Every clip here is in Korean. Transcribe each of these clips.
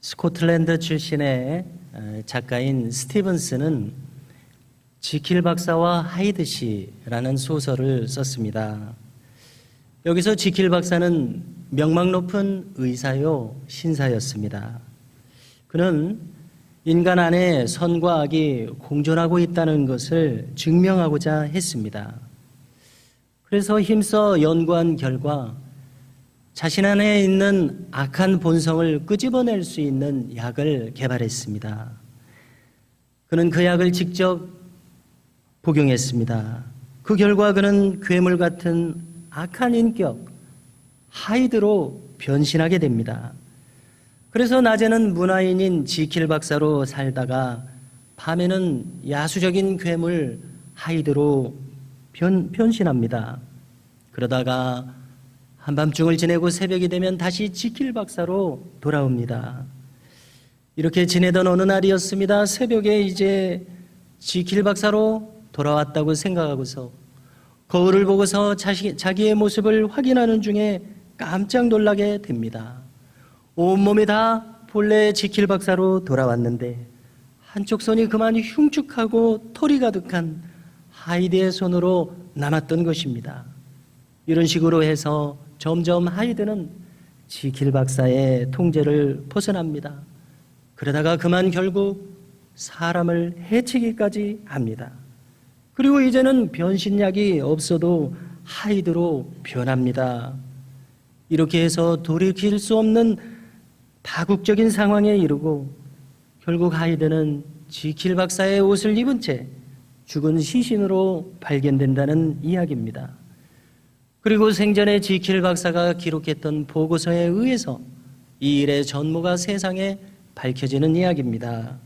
스코틀랜드 출신의 작가인 스티븐스는 지킬 박사와 하이드 씨라는 소설을 썼습니다. 여기서 지킬 박사는 명망 높은 의사요 신사였습니다. 그는 인간 안에 선과 악이 공존하고 있다는 것을 증명하고자 했습니다. 그래서 힘써 연구한 결과 자신 안에 있는 악한 본성을 끄집어낼 수 있는 약을 개발했습니다. 그는 그 약을 직접 복용했습니다. 그 결과 그는 괴물 같은 악한 인격, 하이드로 변신하게 됩니다. 그래서 낮에는 문화인인 지킬 박사로 살다가 밤에는 야수적인 괴물 하이드로 변신합니다. 그러다가 한밤중을 지내고 새벽이 되면 다시 지킬 박사로 돌아옵니다. 이렇게 지내던 어느 날이었습니다. 새벽에 이제 지킬 박사로 돌아왔다고 생각하고서 거울을 보고서 자기의 모습을 확인하는 중에 깜짝 놀라게 됩니다. 온몸이 다 본래 지킬 박사로 돌아왔는데 한쪽 손이 그만 흉측하고 털이 가득한 하이드의 손으로 남았던 것입니다. 이런 식으로 해서 점점 하이드는 지킬 박사의 통제를 벗어납니다. 그러다가 그만 결국 사람을 해치기까지 합니다. 그리고 이제는 변신약이 없어도 하이드로 변합니다. 이렇게 해서 돌이킬 수 없는 파국적인 상황에 이르고 결국 하이드는 지킬 박사의 옷을 입은 채 죽은 시신으로 발견된다는 이야기입니다. 그리고 생전에 지킬 박사가 기록했던 보고서에 의해서 이 일의 전모가 세상에 밝혀지는 이야기입니다.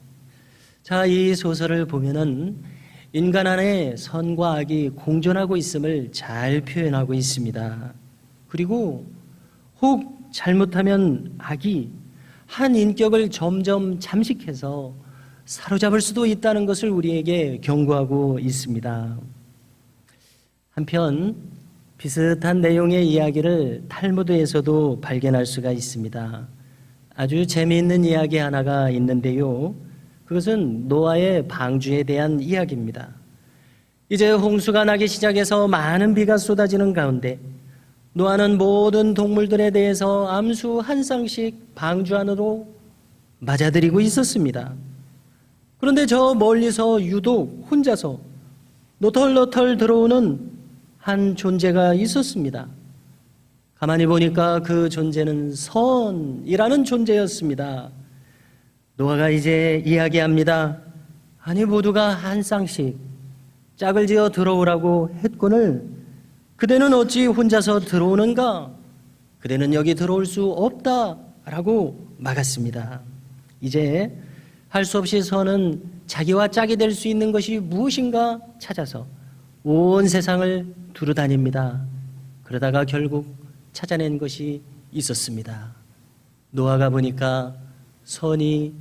자, 이 소설을 보면은 인간 안에 선과 악이 공존하고 있음을 잘 표현하고 있습니다. 그리고 혹 잘못하면 악이 한 인격을 점점 잠식해서 사로잡을 수도 있다는 것을 우리에게 경고하고 있습니다. 한편 비슷한 내용의 이야기를 탈무드에서도 발견할 수가 있습니다. 아주 재미있는 이야기 하나가 있는데요. 그것은 노아의 방주에 대한 이야기입니다. 이제 홍수가 나기 시작해서 많은 비가 쏟아지는 가운데 노아는 모든 동물들에 대해서 암수 한 쌍씩 방주 안으로 맞아들이고 있었습니다. 그런데 저 멀리서 유독 혼자서 노털노털 들어오는 한 존재가 있었습니다. 가만히 보니까 그 존재는 선이라는 존재였습니다. 노아가 이제 이야기합니다. 아니 모두가 한 쌍씩 짝을 지어 들어오라고 했거늘 그대는 어찌 혼자서 들어오는가? 그대는 여기 들어올 수 없다라고 막았습니다. 이제 할 수 없이 선은 자기와 짝이 될 수 있는 것이 무엇인가 찾아서 온 세상을 두루다닙니다. 그러다가 결국 찾아낸 것이 있었습니다. 노아가 보니까 선이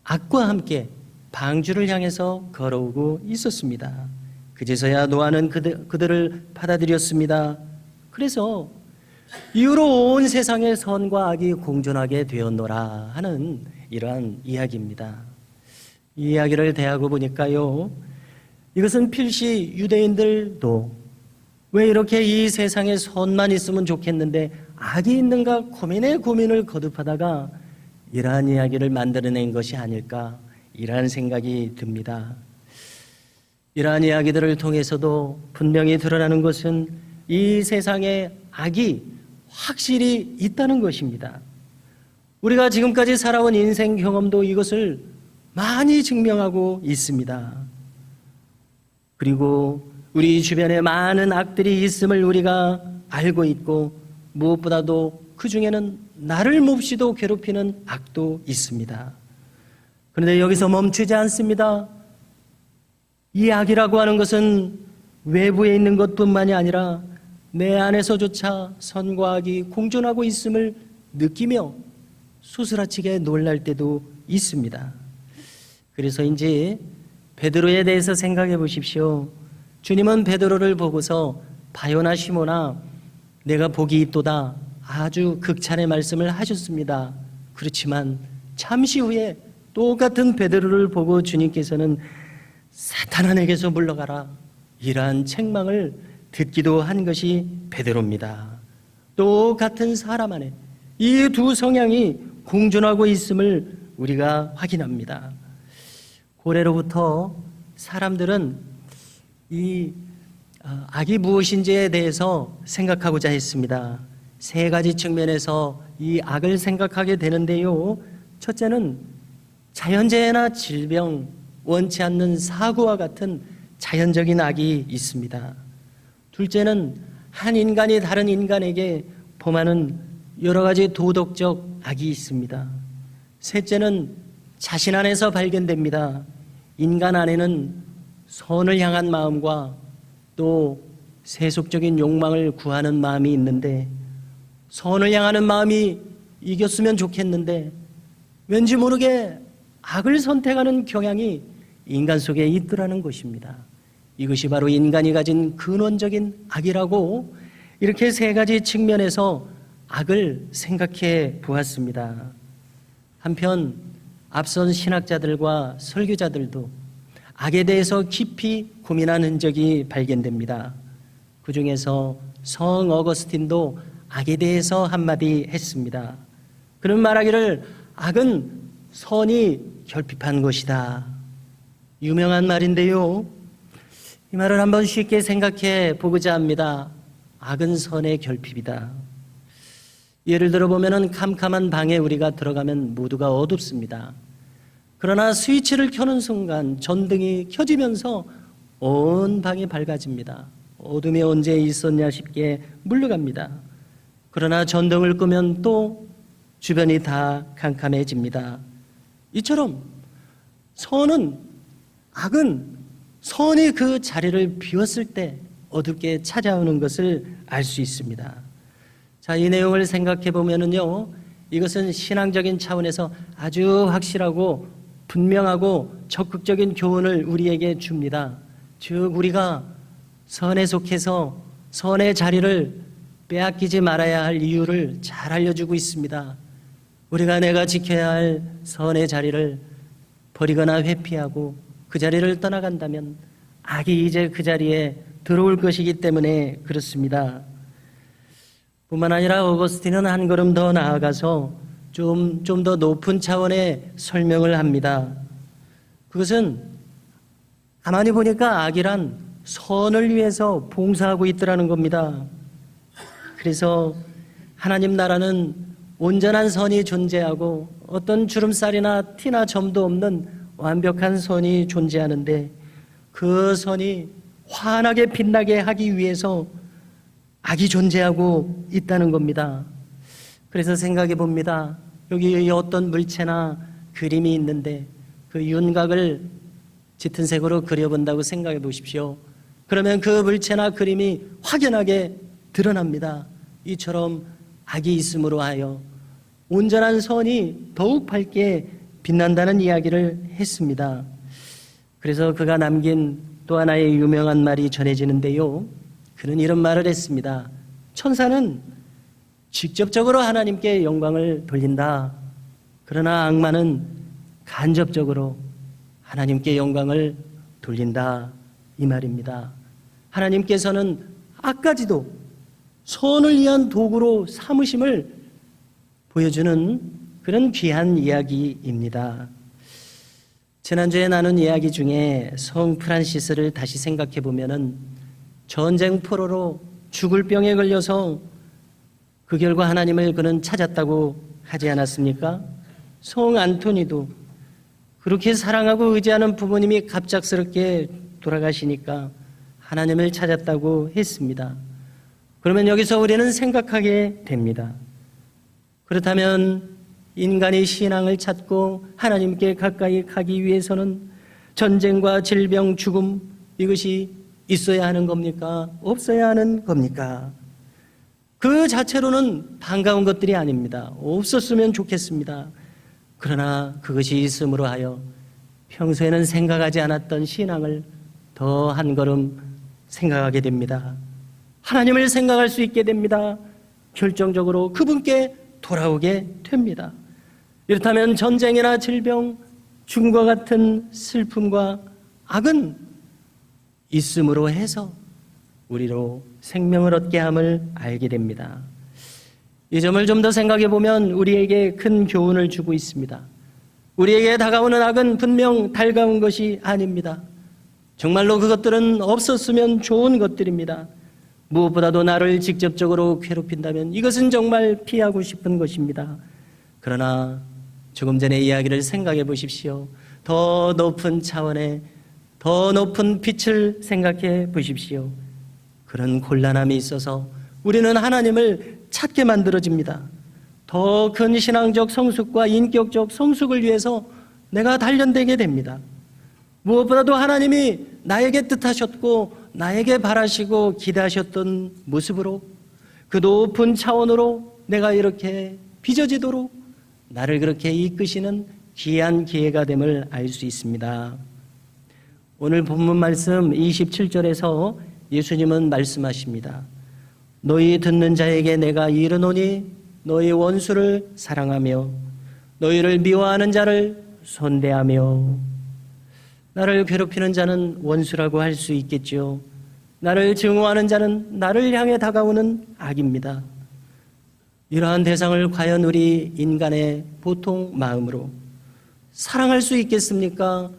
악과 함께 방주를 향해서 걸어오고 있었습니다. 그제서야 노아는 그들을 받아들였습니다. 그래서 이후로 온 세상에 선과 악이 공존하게 되었노라 하는 이러한 이야기입니다. 이 이야기를 대하고 보니까요, 이것은 필시 유대인들도 왜 이렇게 이 세상에 선만 있으면 좋겠는데 악이 있는가 고민을 거듭하다가 이러한 이야기를 만들어낸 것이 아닐까, 이러한 생각이 듭니다. 이러한 이야기들을 통해서도 분명히 드러나는 것은 이 세상에 악이 확실히 있다는 것입니다. 우리가 지금까지 살아온 인생 경험도 이것을 많이 증명하고 있습니다. 그리고 우리 주변에 많은 악들이 있음을 우리가 알고 있고 무엇보다도 그 중에는 나를 몹시도 괴롭히는 악도 있습니다. 그런데 여기서 멈추지 않습니다. 이 악이라고 하는 것은 외부에 있는 것뿐만이 아니라 내 안에서조차 선과 악이 공존하고 있음을 느끼며 소스라치게 놀랄 때도 있습니다. 그래서인지 베드로에 대해서 생각해 보십시오. 주님은 베드로를 보고서 바요나 시모나 내가 복이 있도다 아주 극찬의 말씀을 하셨습니다. 그렇지만 잠시 후에 똑같은 베드로를 보고 주님께서는 사탄아 내게서 물러가라, 이러한 책망을 듣기도 한 것이 베드로입니다. 똑같은 사람 안에 이 두 성향이 공존하고 있음을 우리가 확인합니다. 고래로부터 사람들은 이 악이 무엇인지에 대해서 생각하고자 했습니다. 세 가지 측면에서 이 악을 생각하게 되는데요. 첫째는 자연재해나 질병, 원치 않는 사고와 같은 자연적인 악이 있습니다. 둘째는 한 인간이 다른 인간에게 범하는 여러 가지 도덕적 악이 있습니다. 셋째는 자신 안에서 발견됩니다. 인간 안에는 선을 향한 마음과 또 세속적인 욕망을 구하는 마음이 있는데, 선을 향하는 마음이 이겼으면 좋겠는데 왠지 모르게 악을 선택하는 경향이 인간 속에 있더라는 것입니다. 이것이 바로 인간이 가진 근원적인 악이라고 이렇게 세 가지 측면에서 악을 생각해 보았습니다. 한편 앞선 신학자들과 설교자들도 악에 대해서 깊이 고민한 흔적이 발견됩니다. 그 중에서 성 어거스틴도 악에 대해서 한마디 했습니다. 그는 말하기를 악은 선이 결핍한 것이다. 유명한 말인데요. 이 말을 한번 쉽게 생각해 보고자 합니다. 악은 선의 결핍이다. 예를 들어 보면은 캄캄한 방에 우리가 들어가면 모두가 어둡습니다. 그러나 스위치를 켜는 순간 전등이 켜지면서 온 방이 밝아집니다. 어둠이 언제 있었냐 싶게 물러갑니다. 그러나 전등을 끄면 또 주변이 다 캄캄해집니다. 이처럼 악은 선이 그 자리를 비웠을 때 어둡게 찾아오는 것을 알 수 있습니다. 자, 이 내용을 생각해 보면은요, 이것은 신앙적인 차원에서 아주 확실하고 분명하고 적극적인 교훈을 우리에게 줍니다. 즉, 우리가 선에 속해서 선의 자리를 빼앗기지 말아야 할 이유를 잘 알려주고 있습니다. 우리가 내가 지켜야 할 선의 자리를 버리거나 회피하고 그 자리를 떠나간다면 악이 이제 그 자리에 들어올 것이기 때문에 그렇습니다. 뿐만 아니라 어거스틴은 한 걸음 더 나아가서 좀 더 높은 차원의 설명을 합니다. 그것은 가만히 보니까 악이란 선을 위해서 봉사하고 있더라는 겁니다. 그래서 하나님 나라는 온전한 선이 존재하고 어떤 주름살이나 티나 점도 없는 완벽한 선이 존재하는데, 그 선이 환하게 빛나게 하기 위해서 악이 존재하고 있다는 겁니다. 그래서 생각해 봅니다. 여기 어떤 물체나 그림이 있는데 그 윤곽을 짙은 색으로 그려본다고 생각해 보십시오. 그러면 그 물체나 그림이 확연하게 드러납니다. 이처럼 악이 있음으로 하여 온전한 선이 더욱 밝게 빛난다는 이야기를 했습니다. 그래서 그가 남긴 또 하나의 유명한 말이 전해지는데요. 그는 이런 말을 했습니다. 천사는 직접적으로 하나님께 영광을 돌린다. 그러나 악마는 간접적으로 하나님께 영광을 돌린다. 이 말입니다. 하나님께서는 악까지도 선을 위한 도구로 삼으심을 보여주는 그런 귀한 이야기입니다. 지난주에 나눈 이야기 중에 성 프란시스를 다시 생각해 보면은 전쟁 포로로 죽을 병에 걸려서 그 결과 하나님을 그는 찾았다고 하지 않았습니까? 성 안토니도 그렇게 사랑하고 의지하는 부모님이 갑작스럽게 돌아가시니까 하나님을 찾았다고 했습니다. 그러면 여기서 우리는 생각하게 됩니다. 그렇다면 인간이 신앙을 찾고 하나님께 가까이 가기 위해서는 전쟁과 질병, 죽음, 이것이 있어야 하는 겁니까? 없어야 하는 겁니까? 그 자체로는 반가운 것들이 아닙니다. 없었으면 좋겠습니다. 그러나 그것이 있음으로 하여 평소에는 생각하지 않았던 신앙을 더 한 걸음 생각하게 됩니다. 하나님을 생각할 수 있게 됩니다. 결정적으로 그분께 돌아오게 됩니다. 이렇다면 전쟁이나 질병, 죽음과 같은 슬픔과 악은 있음으로 해서 우리로 생명을 얻게 함을 알게 됩니다. 이 점을 좀 더 생각해 보면 우리에게 큰 교훈을 주고 있습니다. 우리에게 다가오는 악은 분명 달가운 것이 아닙니다. 정말로 그것들은 없었으면 좋은 것들입니다. 무엇보다도 나를 직접적으로 괴롭힌다면 이것은 정말 피하고 싶은 것입니다. 그러나 조금 전의 이야기를 생각해 보십시오. 더 높은 차원의 더 높은 빛을 생각해 보십시오. 그런 곤란함이 있어서 우리는 하나님을 찾게 만들어집니다. 더 큰 신앙적 성숙과 인격적 성숙을 위해서 내가 단련되게 됩니다. 무엇보다도 하나님이 나에게 뜻하셨고 나에게 바라시고 기대하셨던 모습으로 그 높은 차원으로 내가 이렇게 빚어지도록 나를 그렇게 이끄시는 귀한 기회가 됨을 알 수 있습니다. 오늘 본문 말씀 27절에서 예수님은 말씀하십니다. 너희 듣는 자에게 내가 이르노니 너희 원수를 사랑하며 너희를 미워하는 자를 손대하며. 나를 괴롭히는 자는 원수라고 할 수 있겠죠. 나를 증오하는 자는 나를 향해 다가오는 악입니다. 이러한 대상을 과연 우리 인간의 보통 마음으로 사랑할 수 있겠습니까?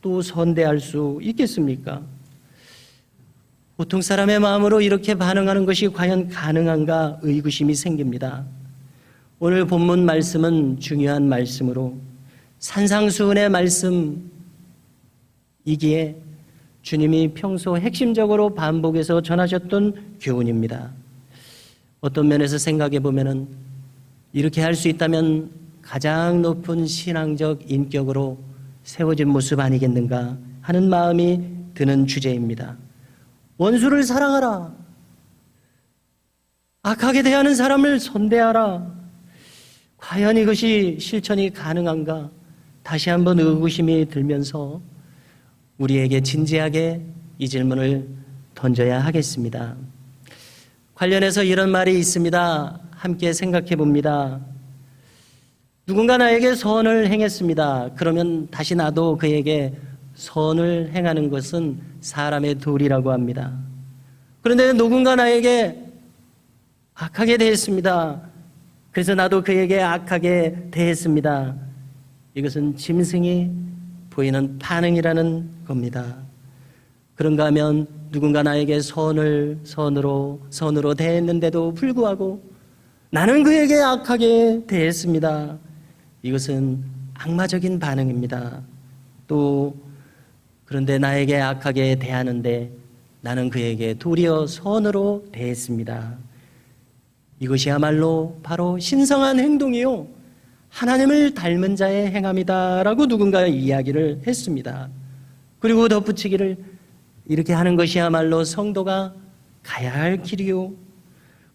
또 선대할 수 있겠습니까? 보통 사람의 마음으로 이렇게 반응하는 것이 과연 가능한가 의구심이 생깁니다. 오늘 본문 말씀은 중요한 말씀으로 산상수훈의 말씀이기에 주님이 평소 핵심적으로 반복해서 전하셨던 교훈입니다. 어떤 면에서 생각해 보면은 이렇게 할 수 있다면 가장 높은 신앙적 인격으로 세워진 모습 아니겠는가 하는 마음이 드는 주제입니다. 원수를 사랑하라. 악하게 대하는 사람을 선대하라. 과연 이것이 실천이 가능한가? 다시 한번 의구심이 들면서 우리에게 진지하게 이 질문을 던져야 하겠습니다. 관련해서 이런 말이 있습니다. 함께 생각해 봅니다. 누군가 나에게 선을 행했습니다. 그러면 다시 나도 그에게 선을 행하는 것은 사람의 도리라고 합니다. 그런데 누군가 나에게 악하게 대했습니다. 그래서 나도 그에게 악하게 대했습니다. 이것은 짐승이 보이는 반응이라는 겁니다. 그런가 하면 누군가 나에게 선으로 대했는데도 불구하고 나는 그에게 악하게 대했습니다. 이것은 악마적인 반응입니다. 또 그런데 나에게 악하게 대하는데 나는 그에게 도리어 선으로 대했습니다. 이것이야말로 바로 신성한 행동이요 하나님을 닮은 자의 행함이다라고 누군가 이야기를 했습니다. 그리고 덧붙이기를 이렇게 하는 것이야말로 성도가 가야 할 길이요.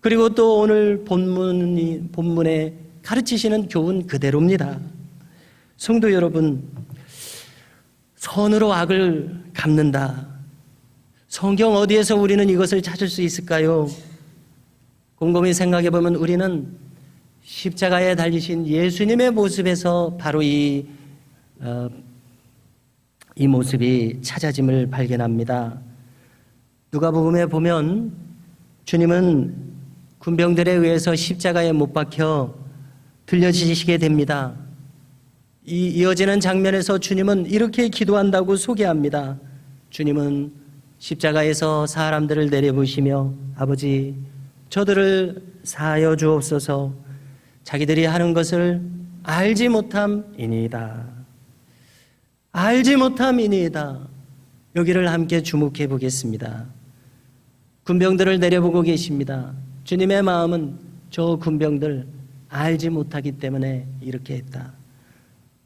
그리고 또 오늘 본문에 가르치시는 교훈 그대로입니다. 성도 여러분, 선으로 악을 갚는다. 성경 어디에서 우리는 이것을 찾을 수 있을까요? 곰곰이 생각해 보면 우리는 십자가에 달리신 예수님의 모습에서 바로 이 모습이 찾아짐을 발견합니다. 누가복음에 보면 주님은 군병들에 의해서 십자가에 못 박혀 들려지시게 됩니다. 이 이어지는 장면에서 주님은 이렇게 기도한다고 소개합니다. 주님은 십자가에서 사람들을 내려보시며 아버지 저들을 사하여 주옵소서. 자기들이 하는 것을 알지 못함이니이다. 알지 못함이니이다. 여기를 함께 주목해 보겠습니다. 군병들을 내려보고 계십니다. 주님의 마음은 저 군병들 알지 못하기 때문에 이렇게 했다.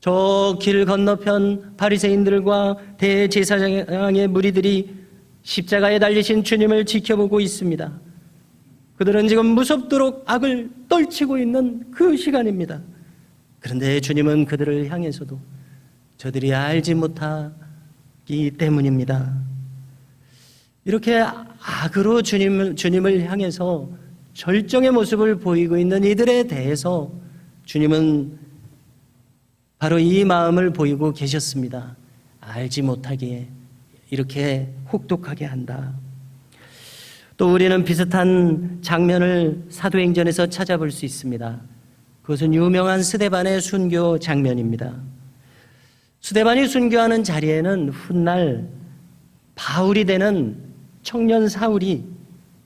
저 길 건너편 바리새인들과 대제사장의 무리들이 십자가에 달리신 주님을 지켜보고 있습니다. 그들은 지금 무섭도록 악을 떨치고 있는 그 시간입니다. 그런데 주님은 그들을 향해서도 저들이 알지 못하기 때문입니다. 이렇게 악으로 주님을 향해서 절정의 모습을 보이고 있는 이들에 대해서 주님은 바로 이 마음을 보이고 계셨습니다. 알지 못하게 이렇게 혹독하게 한다. 또 우리는 비슷한 장면을 사도행전에서 찾아볼 수 있습니다. 그것은 유명한 스데반의 순교 장면입니다. 스데반이 순교하는 자리에는 훗날 바울이 되는 청년 사울이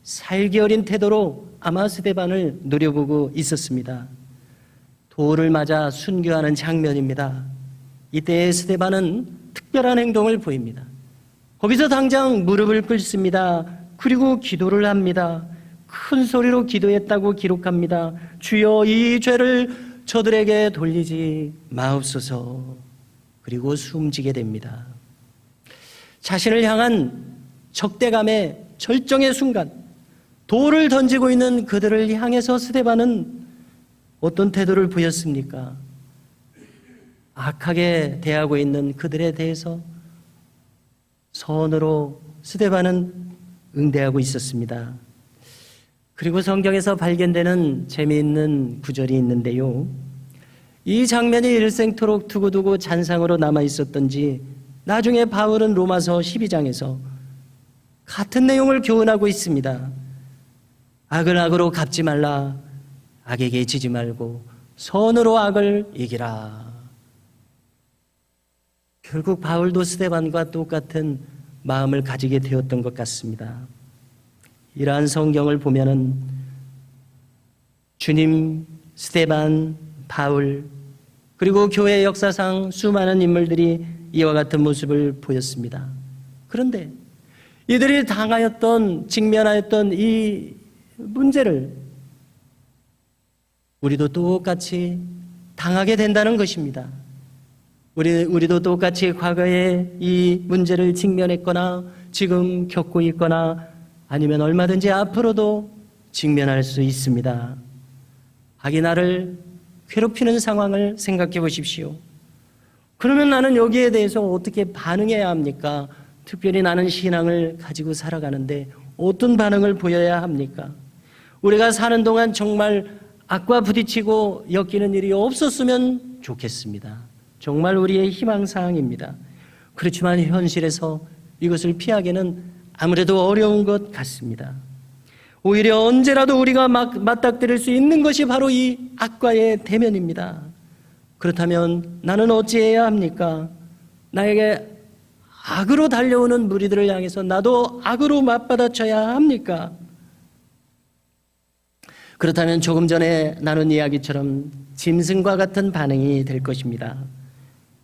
살기 어린 태도로 아마 스데반을 노려보고 있었습니다. 돌을 맞아 순교하는 장면입니다. 이때 스데반은 특별한 행동을 보입니다. 거기서 당장 무릎을 꿇습니다. 그리고 기도를 합니다. 큰 소리로 기도했다고 기록합니다. 주여, 이 죄를 저들에게 돌리지 마옵소서. 그리고 숨지게 됩니다. 자신을 향한 적대감의 절정의 순간, 돌을 던지고 있는 그들을 향해서 스데반은 어떤 태도를 보였습니까? 악하게 대하고 있는 그들에 대해서 선으로 스데반은 응대하고 있었습니다. 그리고 성경에서 발견되는 재미있는 구절이 있는데요. 이 장면이 일생토록 두고두고 잔상으로 남아 있었던지 나중에 바울은 로마서 12장에서 같은 내용을 교훈하고 있습니다. 악을 악으로 갚지 말라. 악에게 지지 말고 선으로 악을 이기라. 결국 바울도 스데반과 똑같은 마음을 가지게 되었던 것 같습니다. 이러한 성경을 보면은 주님, 스데반, 바울, 그리고 교회 역사상 수많은 인물들이 이와 같은 모습을 보였습니다. 그런데 이들이 직면하였던 이 문제를 우리도 똑같이 당하게 된다는 것입니다. 우리도 똑같이 과거에 이 문제를 직면했거나 지금 겪고 있거나 아니면 얼마든지 앞으로도 직면할 수 있습니다. 악이 나를 괴롭히는 상황을 생각해 보십시오. 그러면 나는 여기에 대해서 어떻게 반응해야 합니까? 특별히 나는 신앙을 가지고 살아가는데 어떤 반응을 보여야 합니까? 우리가 사는 동안 정말 악과 부딪히고 엮이는 일이 없었으면 좋겠습니다. 정말 우리의 희망사항입니다. 그렇지만 현실에서 이것을 피하기는 아무래도 어려운 것 같습니다. 오히려 언제라도 우리가 맞닥뜨릴 수 있는 것이 바로 이 악과의 대면입니다. 그렇다면 나는 어찌해야 합니까? 나에게 악으로 달려오는 무리들을 향해서 나도 악으로 맞받아쳐야 합니까? 그렇다면 조금 전에 나눈 이야기처럼 짐승과 같은 반응이 될 것입니다.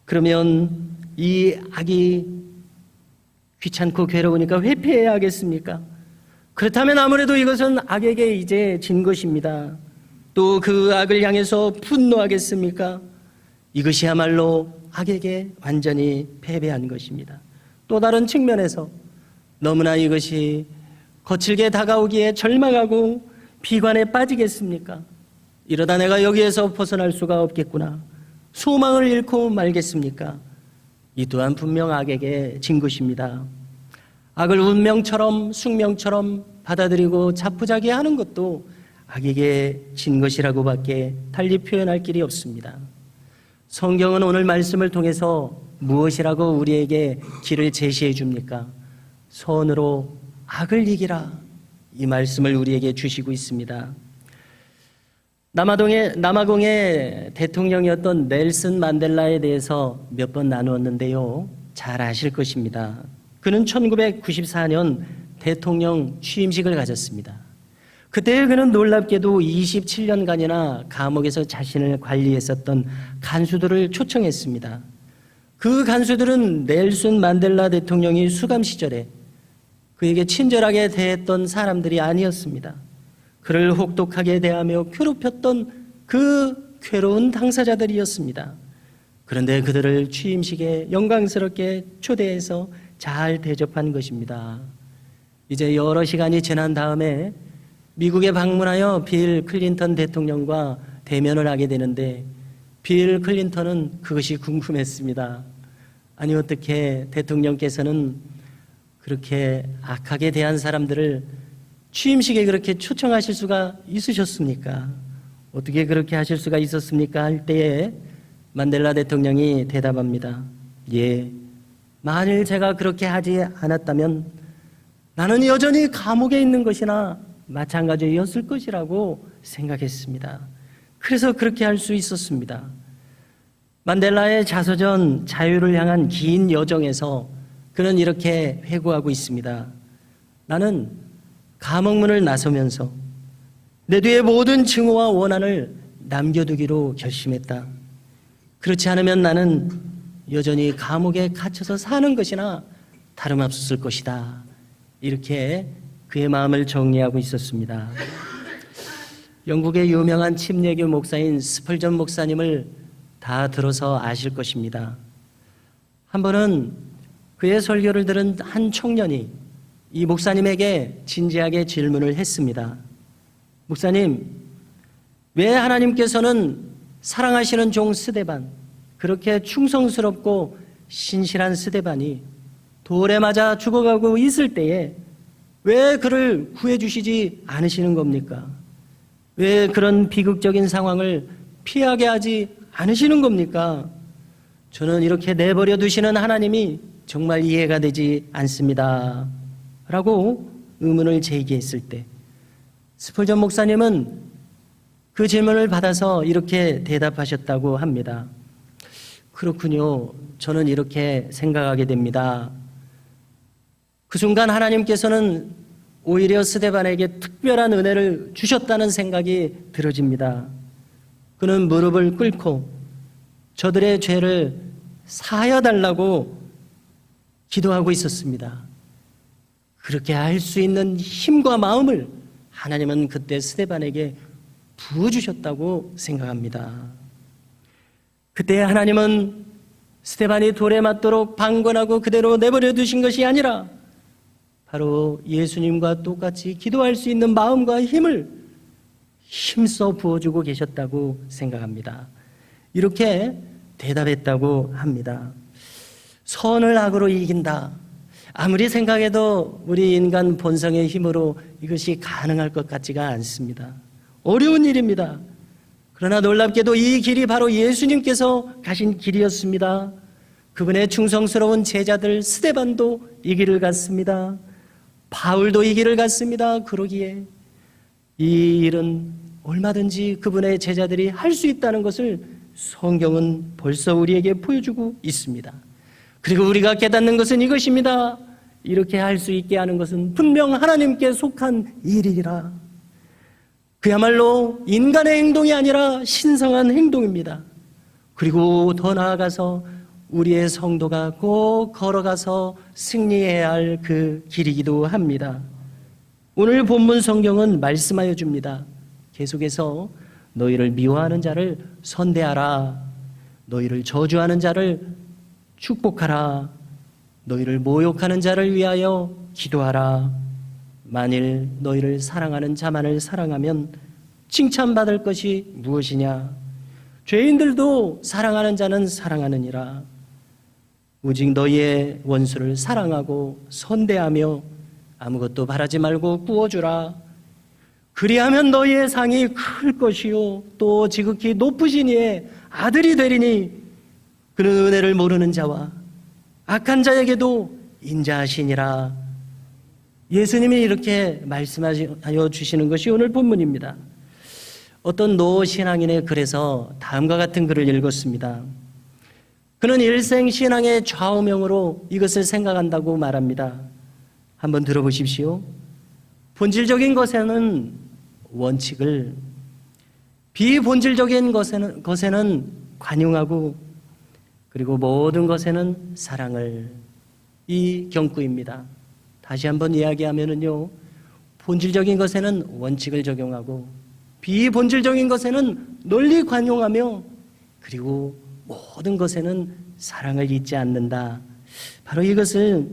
그러면 이 악이 귀찮고 괴로우니까 회피해야 하겠습니까? 그렇다면 아무래도 이것은 악에게 이제 진 것입니다. 또 그 악을 향해서 분노하겠습니까? 이것이야말로 악에게 완전히 패배한 것입니다. 또 다른 측면에서 너무나 이것이 거칠게 다가오기에 절망하고 비관에 빠지겠습니까? 이러다 내가 여기에서 벗어날 수가 없겠구나. 소망을 잃고 말겠습니까? 이 또한 분명 악에게 진 것입니다. 악을 운명처럼 숙명처럼 받아들이고 자포자기하는 것도 악에게 진 것이라고밖에 달리 표현할 길이 없습니다. 성경은 오늘 말씀을 통해서 무엇이라고 우리에게 길을 제시해 줍니까? 선으로 악을 이기라. 이 말씀을 우리에게 주시고 있습니다. 남아공의 대통령이었던 넬슨 만델라에 대해서 몇 번 나누었는데요. 잘 아실 것입니다. 그는 1994년 대통령 취임식을 가졌습니다. 그때 그는 놀랍게도 27년간이나 감옥에서 자신을 관리했었던 간수들을 초청했습니다. 그 간수들은 넬슨 만델라 대통령이 수감 시절에 그에게 친절하게 대했던 사람들이 아니었습니다. 그를 혹독하게 대하며 괴롭혔던 그 괴로운 당사자들이었습니다. 그런데 그들을 취임식에 영광스럽게 초대해서 잘 대접한 것입니다. 이제 여러 시간이 지난 다음에 미국에 방문하여 빌 클린턴 대통령과 대면을 하게 되는데 빌 클린턴은 그것이 궁금했습니다. 아니 어떻게 대통령께서는 그렇게 악하게 대한 사람들을 취임식에 그렇게 초청하실 수가 있으셨습니까? 어떻게 그렇게 하실 수가 있었습니까? 할 때에 만델라 대통령이 대답합니다. 예, 만일 제가 그렇게 하지 않았다면 나는 여전히 감옥에 있는 것이나 마찬가지였을 것이라고 생각했습니다. 그래서 그렇게 할 수 있었습니다. 만델라의 자서전 자유를 향한 긴 여정에서 그는 이렇게 회고하고 있습니다. 나는 감옥문을 나서면서 내 뒤에 모든 증오와 원한을 남겨두기로 결심했다. 그렇지 않으면 나는 여전히 감옥에 갇혀서 사는 것이나 다름없었을 것이다. 이렇게 그의 마음을 정리하고 있었습니다. 영국의 유명한 침례교 목사인 스펄전 목사님을 다 들어서 아실 것입니다. 한 번은 그의 설교를 들은 한 청년이 이 목사님에게 진지하게 질문을 했습니다. 목사님, 왜 하나님께서는 사랑하시는 종 스데반, 그렇게 충성스럽고 신실한 스데반이 돌에 맞아 죽어가고 있을 때에 왜 그를 구해주시지 않으시는 겁니까? 왜 그런 비극적인 상황을 피하게 하지 않으시는 겁니까? 저는 이렇게 내버려 두시는 하나님이 정말 이해가 되지 않습니다. 라고 의문을 제기했을 때 스펄전 목사님은 그 질문을 받아서 이렇게 대답하셨다고 합니다. 그렇군요. 저는 이렇게 생각하게 됩니다. 그 순간 하나님께서는 오히려 스데반에게 특별한 은혜를 주셨다는 생각이 들어집니다. 그는 무릎을 꿇고 저들의 죄를 사하여 달라고 기도하고 있었습니다. 그렇게 할 수 있는 힘과 마음을 하나님은 그때 스데반에게 부어주셨다고 생각합니다. 그때 하나님은 스데반이 돌에 맞도록 방관하고 그대로 내버려 두신 것이 아니라 바로 예수님과 똑같이 기도할 수 있는 마음과 힘을 힘써 부어주고 계셨다고 생각합니다. 이렇게 대답했다고 합니다. 선을 악으로 이긴다. 아무리 생각해도 우리 인간 본성의 힘으로 이것이 가능할 것 같지가 않습니다. 어려운 일입니다. 그러나 놀랍게도 이 길이 바로 예수님께서 가신 길이었습니다. 그분의 충성스러운 제자들 스데반도 이 길을 갔습니다. 바울도 이 길을 갔습니다. 그러기에 이 일은 얼마든지 그분의 제자들이 할 수 있다는 것을 성경은 벌써 우리에게 보여주고 있습니다. 그리고 우리가 깨닫는 것은 이것입니다. 이렇게 할 수 있게 하는 것은 분명 하나님께 속한 일이라. 그야말로 인간의 행동이 아니라 신성한 행동입니다. 그리고 더 나아가서 우리의 성도가 꼭 걸어가서 승리해야 할 그 길이기도 합니다. 오늘 본문 성경은 말씀하여 줍니다. 계속해서 너희를 미워하는 자를 선대하라. 너희를 저주하는 자를 축복하라. 너희를 모욕하는 자를 위하여 기도하라. 만일 너희를 사랑하는 자만을 사랑하면 칭찬받을 것이 무엇이냐? 죄인들도 사랑하는 자는 사랑하느니라. 오직 너희의 원수를 사랑하고 선대하며 아무것도 바라지 말고 구워주라. 그리하면 너희의 상이 클 것이요 또 지극히 높으신 이의 아들이 되리니 그는 은혜를 모르는 자와 악한 자에게도 인자하시니라. 예수님이 이렇게 말씀하여 주시는 것이 오늘 본문입니다. 어떤 노 신앙인의 글에서 다음과 같은 글을 읽었습니다. 그는 일생 신앙의 좌우명으로 이것을 생각한다고 말합니다. 한번 들어보십시오. 본질적인 것에는 원칙을, 비본질적인 것에는 관용하고, 그리고 모든 것에는 사랑을. 이 경구입니다. 다시 한번 이야기하면요, 본질적인 것에는 원칙을 적용하고 비본질적인 것에는 널리 관용하며 그리고 모든 것에는 사랑을 잊지 않는다. 바로 이것을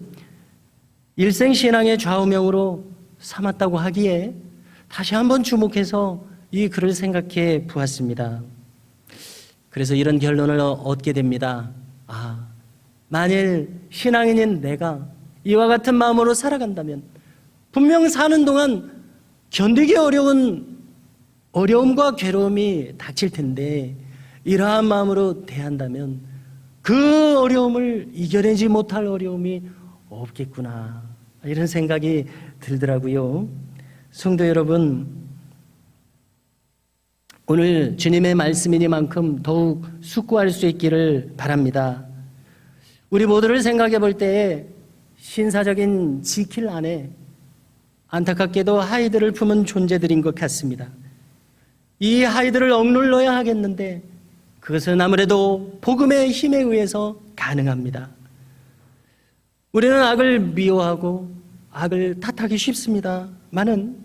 일생신앙의 좌우명으로 삼았다고 하기에 다시 한번 주목해서 이 글을 생각해 보았습니다. 그래서 이런 결론을 얻게 됩니다. 만일 신앙인인 내가 이와 같은 마음으로 살아간다면 분명 사는 동안 견디기 어려운 어려움과 괴로움이 닥칠 텐데 이러한 마음으로 대한다면 그 어려움을 이겨내지 못할 어려움이 없겠구나, 이런 생각이 들더라고요. 성도 여러분, 오늘 주님의 말씀이니만큼 더욱 숙고할 수 있기를 바랍니다. 우리 모두를 생각해 볼 때에 신사적인 지킬 안에 안타깝게도 하이들을 품은 존재들인 것 같습니다. 이 하이들을 억눌러야 하겠는데 그것은 아무래도 복음의 힘에 의해서 가능합니다. 우리는 악을 미워하고 악을 탓하기 쉽습니다만은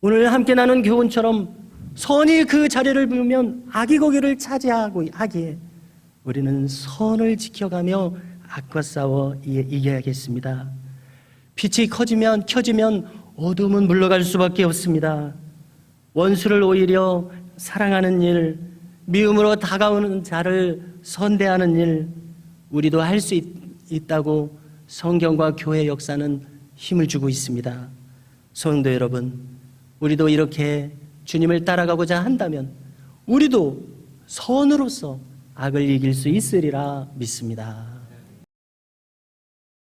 오늘 함께 나눈 교훈처럼 선이 그 자리를 비우면 악이 거기를 차지하고 하기에 우리는 선을 지켜가며 악과 싸워 이겨야겠습니다. 빛이 켜지면 어둠은 물러갈 수밖에 없습니다. 원수를 오히려 사랑하는 일, 미움으로 다가오는 자를 선대하는 일, 우리도 할 수 있다고 성경과 교회 역사는 힘을 주고 있습니다. 성도 여러분, 우리도 이렇게 주님을 따라가고자 한다면 우리도 선으로서 악을 이길 수 있으리라 믿습니다.